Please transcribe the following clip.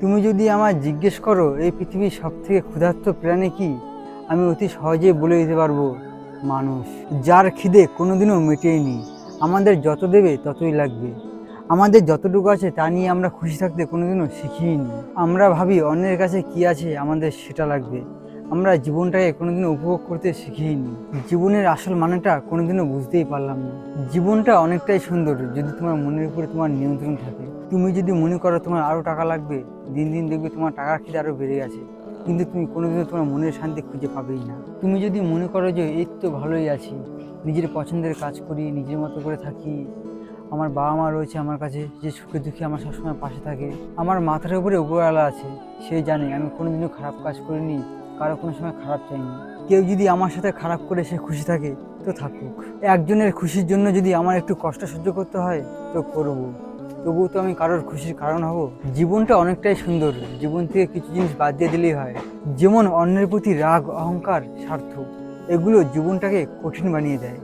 তুমি যদি আমায় জিজ্ঞেস করো এই পৃথিবীর সবথেকে ক্ষুধার্ত প্রাণী কি, আমি অতি সহজেই বলে দিতে পারবো মানুষ। যার খিদে কোনোদিনও মেটেনি। আমাদের যত দেবে ততই লাগবে। আমাদের যতটুকু আছে তা নিয়ে আমরা খুশি থাকতে কোনোদিনও শিখিনি। আমরা ভাবি অন্যের কাছে কি আছে আমাদের সেটা লাগবে। আমরা জীবনটাকে কোনোদিনও উপভোগ করতে শিখিনি। জীবনের আসল মানেটা কোনোদিনও বুঝতেই পারলাম না। জীবনটা অনেকটাই সুন্দর যদি তোমার মনের উপরে তোমার নিয়ন্ত্রণ থাকে। তুমি যদি মনে করো তোমার আরো টাকা লাগবে, দিন দিন দেখবে তোমার টাকার খিদে আরো বেড়ে গেছে, কিন্তু তুমি কোনোদিনও তোমার মনের শান্তি খুঁজে পাবেই না। তুমি যদি মনে করো যে এই তো ভালোই আছি, নিজের পছন্দের কাজ করি, নিজের মতো করে থাকি, আমার বাবা মা রয়েছে আমার কাছে যে সুখে দুঃখে আমার সবসময় পাশে থাকে, আমার মাথার উপরে উপরওয়ালা আছে, সে জানে আমি কোনোদিনও খারাপ কাজ করিনি, কারো কোনো সময় খারাপ চাইনি। কেউ যদি আমার সাথে খারাপ করে সে খুশি থাকে তো থাকুক। একজনের খুশির জন্য যদি আমার একটু কষ্ট সহ্য করতে হয় তো করবো, তবুও তো আমি কারোর খুশির কারণ হব। জীবনটা অনেকটাই সুন্দর, জীবন থেকে কিছু জিনিস বাদ দিয়ে দিলেই হয়। যেমন অন্যের প্রতি রাগ, অহংকার, স্বার্থ, এগুলো জীবনটাকে কঠিন বানিয়ে দেয়।